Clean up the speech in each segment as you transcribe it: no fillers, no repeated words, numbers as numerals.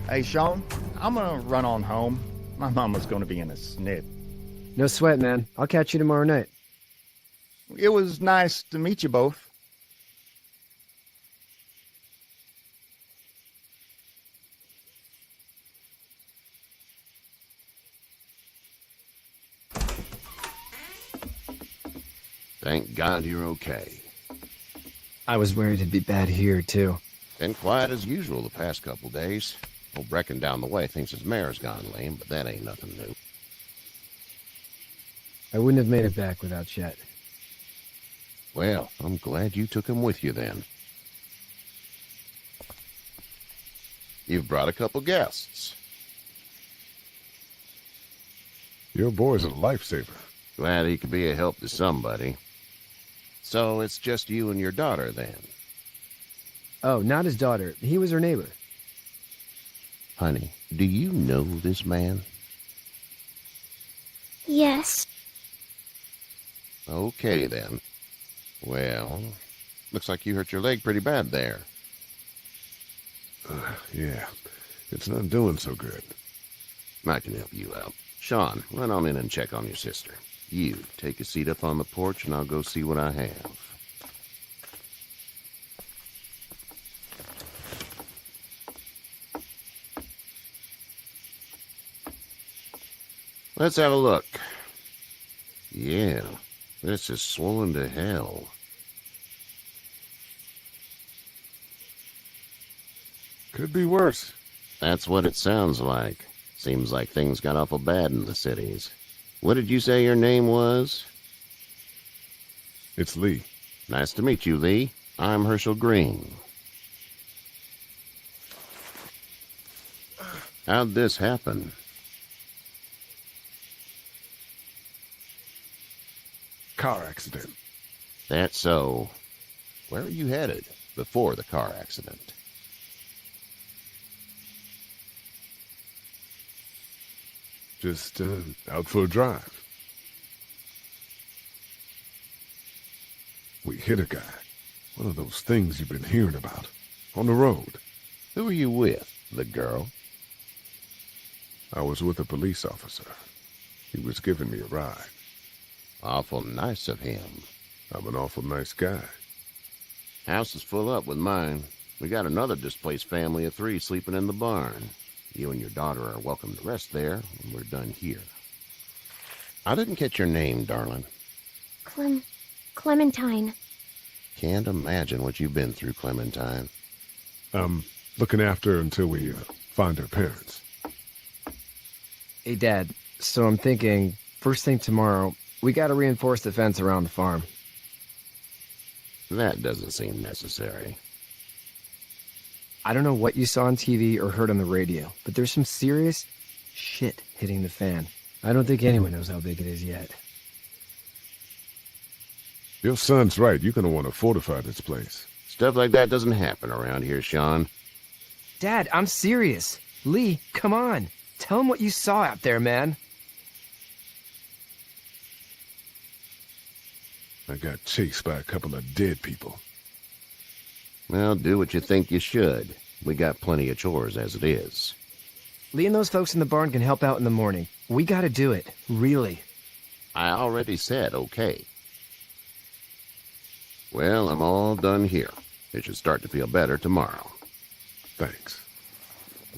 Hey, Sean, I'm gonna run on home. My mama's gonna be in a snit. No sweat, man. I'll catch you tomorrow night. It was nice to meet you both. Thank God you're okay. I was worried it'd be bad here, too. Been quiet as usual the past couple days. Old Brecken down the way thinks his mare's gone lame, but that ain't nothing new. I wouldn't have made it back without Chet. Well, I'm glad you took him with you then. You've brought a couple guests. Your boy's a lifesaver. Glad he could be a help to somebody. So it's just you and your daughter then? Oh, not his daughter. He was her neighbor. Honey, do you know this man? Yes. Okay then. Well, looks like you hurt your leg pretty bad there. Yeah, it's not doing so good. I can help you out. Sean, run on in and check on your sister. You, take a seat up on the porch and I'll go see what I have. Let's have a look. Yeah, this is swollen to hell. Could be worse. That's what it sounds like. Seems like things got awful bad in the cities. What did you say your name was? It's Lee. Nice to meet you, Lee. I'm Herschel Green. How'd this happen? Car accident. That's so. Where are you headed before the car accident? Just out for a drive. We hit a guy. One of those things you've been hearing about. On the road. Who are you with? The girl? I was with a police officer. He was giving me a ride. Awful nice of him. I'm an awful nice guy. House is full up with mine. We got another displaced family of 3 sleeping in the barn. You and your daughter are welcome to rest there when we're done here. I didn't catch your name, darling. Clementine. Can't imagine what you've been through, Clementine. I'm looking after her until we find her parents. Hey, Dad. So I'm thinking, first thing tomorrow, we gotta reinforce the fence around the farm. That doesn't seem necessary. I don't know what you saw on TV or heard on the radio, but there's some serious shit hitting the fan. I don't think anyone knows how big it is yet. Your son's right. You're gonna want to fortify this place. Stuff like that doesn't happen around here, Sean. Dad, I'm serious. Lee, come on. Tell him what you saw out there, man. I got chased by a couple of dead people. Well, do what you think you should. We got plenty of chores as it is. Lee and those folks in the barn can help out in the morning. We gotta do it. Really. I already said okay. Well, I'm all done here. It should start to feel better tomorrow. Thanks.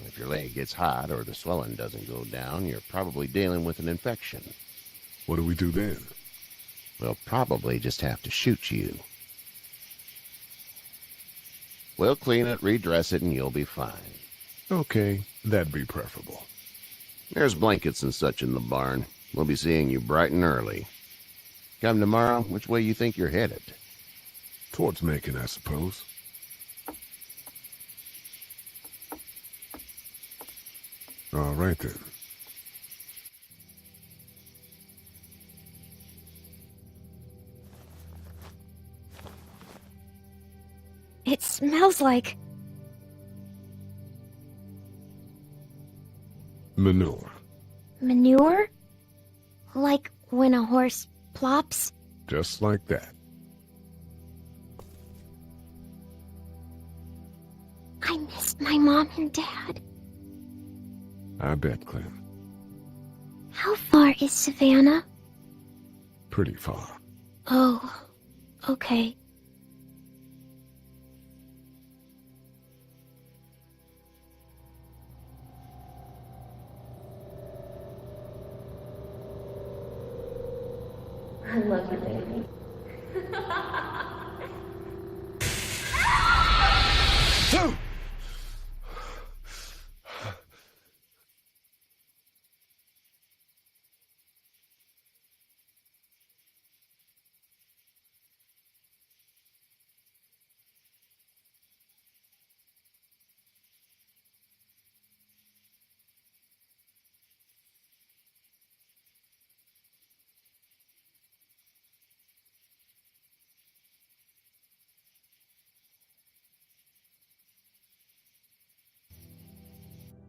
If your leg gets hot or the swelling doesn't go down, you're probably dealing with an infection. What do we do then? We'll probably just have to shoot you. We'll clean it, redress it, and you'll be fine. Okay, that'd be preferable. There's blankets and such in the barn. We'll be seeing you bright and early. Come tomorrow, which way you think you're headed? Towards Macon, I suppose. All right, then. It smells like... Manure. manure? Like when a horse plops? Just like that. I missed my mom and dad. I bet, Clem. How far is Savannah? Pretty far. Oh, okay. I love you, baby.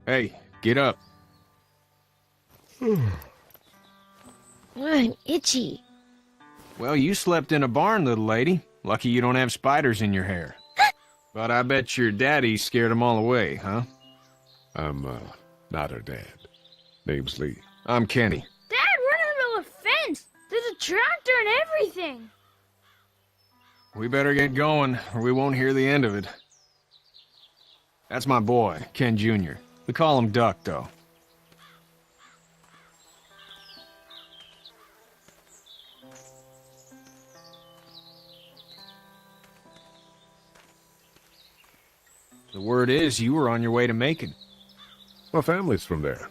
Hey, get up. I'm itchy. Well, you slept in a barn, little lady. Lucky you don't have spiders in your hair. But I bet your daddy scared them all away, huh? I'm, not her dad. Name's Lee. I'm Kenny. Dad, we're in the middle of a fence. There's a tractor and everything. We better get going, or we won't hear the end of it. That's my boy, Ken Jr. We call him Duck, though. The word is you were on your way to Macon. My family's from there.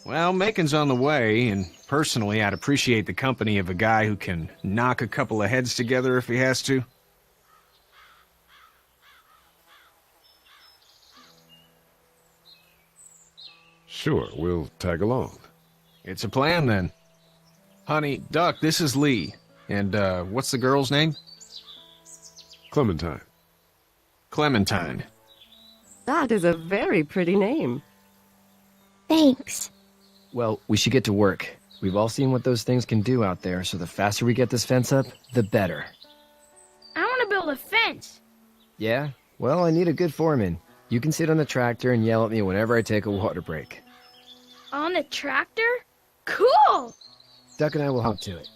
Well, Macon's on the way, and personally, I'd appreciate the company of a guy who can knock a couple of heads together if he has to. Sure, we'll tag along. It's a plan, then. Honey, Duck, this is Lee. And, what's the girl's name? Clementine. Clementine. That is a very pretty name. Thanks. Well, we should get to work. We've all seen what those things can do out there, so the faster we get this fence up, the better. I want to build a fence. Yeah? Well, I need a good foreman. You can sit on the tractor and yell at me whenever I take a water break. On the tractor? Cool! Duck and I will hop to it.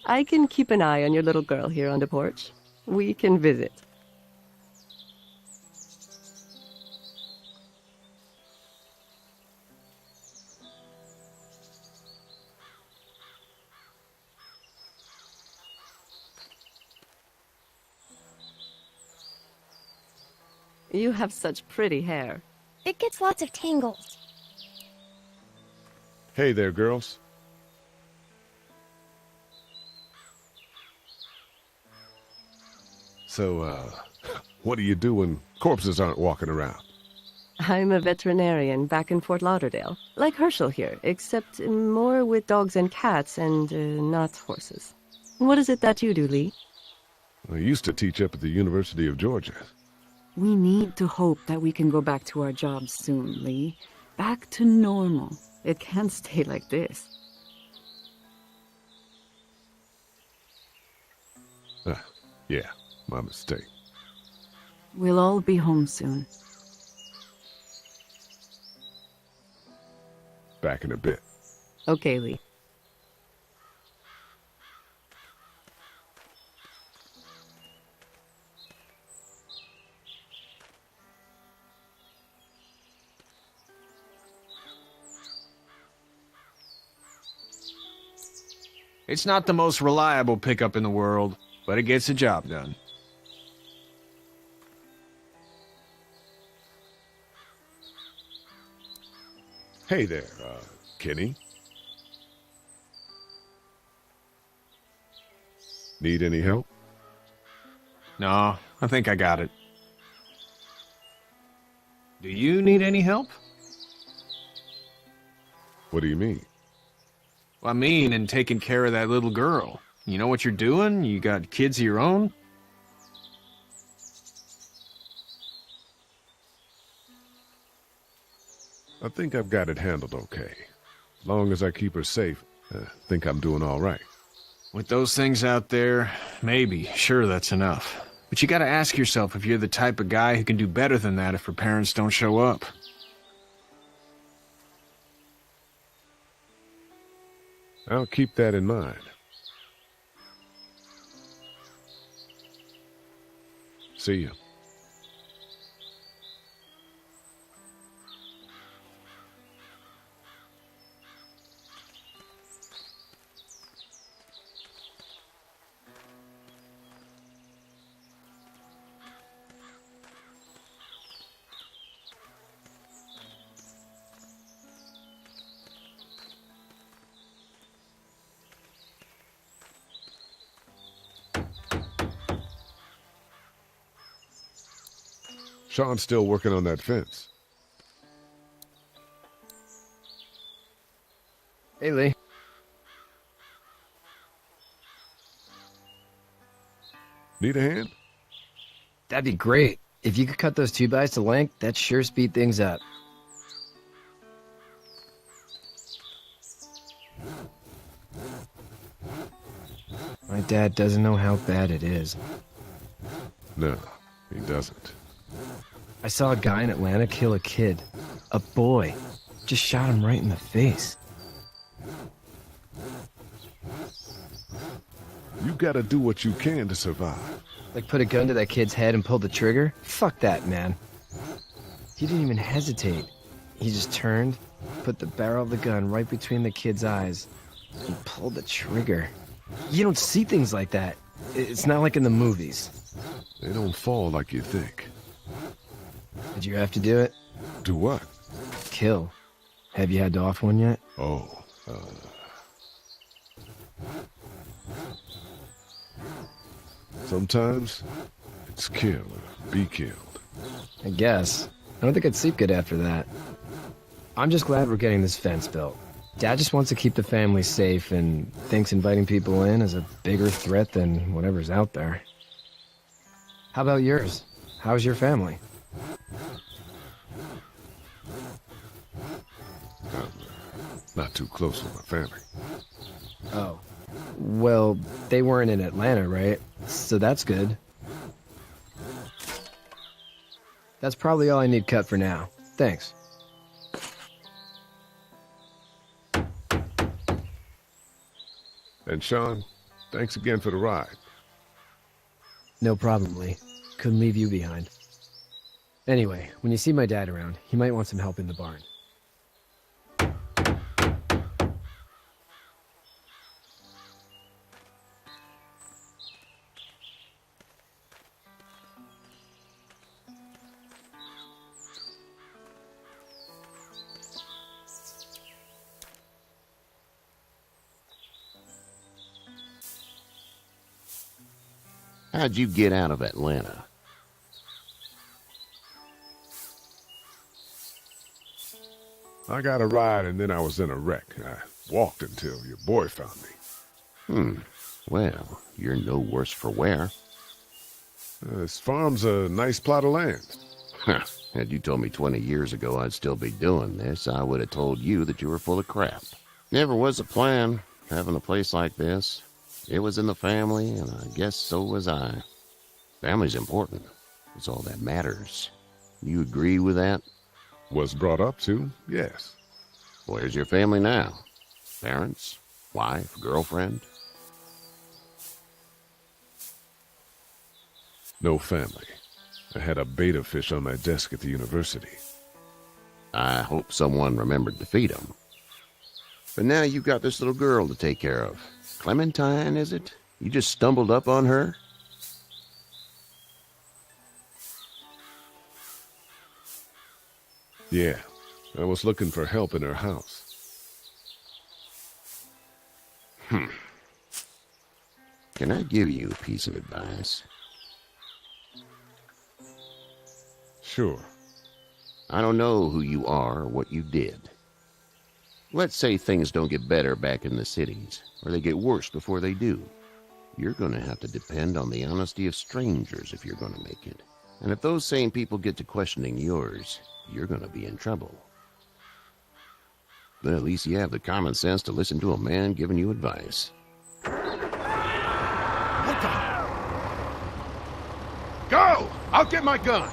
I can keep an eye on your little girl here on the porch. We can visit. You have such pretty hair. It gets lots of tangles. Hey there, girls. So, what do you do when corpses aren't walking around? I'm a veterinarian back in Fort Lauderdale, like Herschel here, except more with dogs and cats and not horses. What is it that you do, Lee? I used to teach up at the University of Georgia. We need to hope that we can go back to our jobs soon, Lee. Back to normal. It can't stay like this. Yeah, my mistake. We'll all be home soon. Back in a bit. Okay, Lee. It's not the most reliable pickup in the world, but it gets the job done. Hey there, Kenny. Need any help? No, I think I got it. Do you need any help? What do you mean? I mean, in taking care of that little girl. You know what you're doing? You got kids of your own? I think I've got it handled okay. Long as I keep her safe, I think I'm doing all right. With those things out there, maybe. Sure, that's enough. But you gotta ask yourself if you're the type of guy who can do better than that if her parents don't show up. I'll keep that in mind. See you. Sean's still working on that fence. Hey, Lee. Need a hand? That'd be great. If you could cut those 2x to length, that'd sure speed things up. My dad doesn't know how bad it is. No, he doesn't. I saw a guy in Atlanta kill a kid. A boy. Just shot him right in the face. You gotta do what you can to survive. Like put a gun to that kid's head and pull the trigger? Fuck that, man. He didn't even hesitate. He just turned, put the barrel of the gun right between the kid's eyes, and pulled the trigger. You don't see things like that. It's not like in the movies. They don't fall like you think. Did you have to do it? Do what? Kill. Have you had to off one yet? Oh, sometimes it's kill or be killed. I guess. I don't think I'd sleep good after that. I'm just glad we're getting this fence built. Dad just wants to keep the family safe and thinks inviting people in is a bigger threat than whatever's out there. How about yours? How's your family? I'm not too close with my family. Oh. Well, they weren't in Atlanta, right? So that's good. That's probably all I need cut for now. Thanks. And Sean, thanks again for the ride. No problem, Lee. Couldn't leave you behind. Anyway, when you see my dad around, he might want some help in the barn. How'd you get out of Atlanta? I got a ride and then I was in a wreck. I walked until your boy found me. Well, you're no worse for wear. This farm's a nice plot of land. Had you told me 20 years ago I'd still be doing this, I would have told you that you were full of crap. Never was a plan, having a place like this. It was in the family, and I guess so was I. Family's important. It's all that matters. You agree with that? Was brought up to, yes. Where's your family now? Parents? Wife? Girlfriend? No family. I had a betta fish on my desk at the university. I hope someone remembered to feed them. But now you've got this little girl to take care of. Clementine, is it? You just stumbled up on her? Yeah, I was looking for help in her house. Can I give you a piece of advice? Sure. I don't know who you are or what you did. Let's say things don't get better back in the cities, or they get worse before they do. You're going to have to depend on the honesty of strangers if you're going to make it. And if those same people get to questioning yours, you're going to be in trouble. But at least you have the common sense to listen to a man giving you advice. What the? I'll get my gun.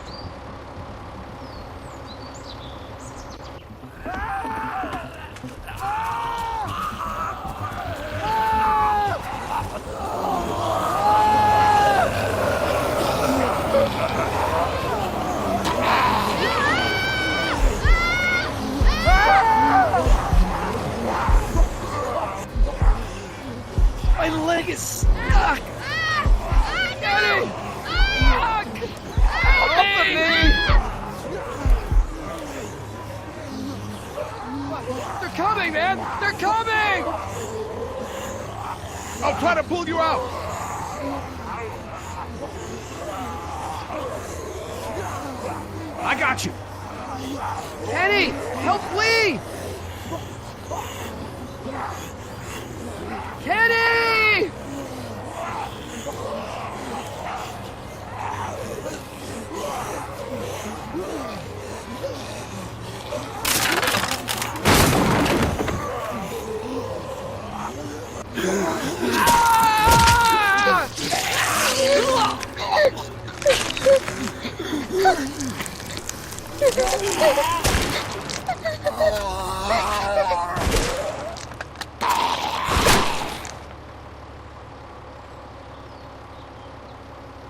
My leg is stuck! Kenny! Fuck! Help me! They're coming, man! They're coming! I'll try to pull you out. I got you. Kenny! Help Lee! Kenny!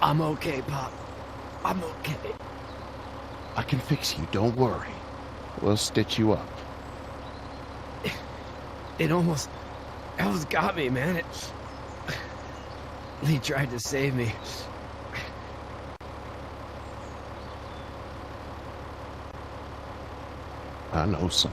I'm okay, Pop. I'm okay. I can fix you, don't worry. We'll stitch you up. It almost got me, man. Lee tried to save me. I know, son.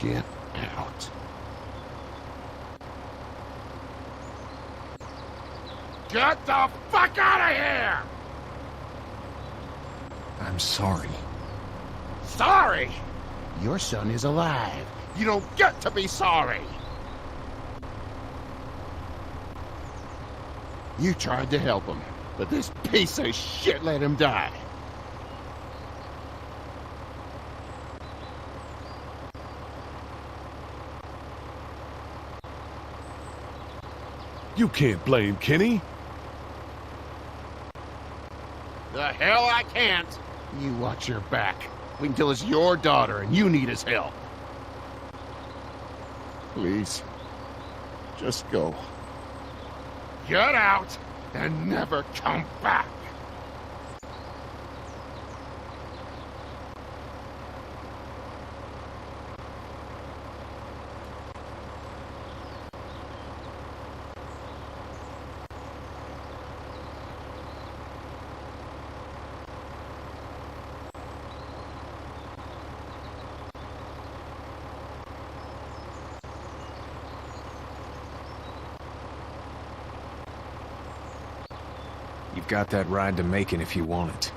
Get out. Get the fuck out of here! I'm sorry. Sorry? Your son is alive. You don't get to be sorry. You tried to help him, But this piece of shit let him die. You can't blame Kenny. The hell I can't. You watch your back. Wait until it's your daughter and you need his help. Please, just go. Get out and never come back. You've got that ride to Macon if you want it.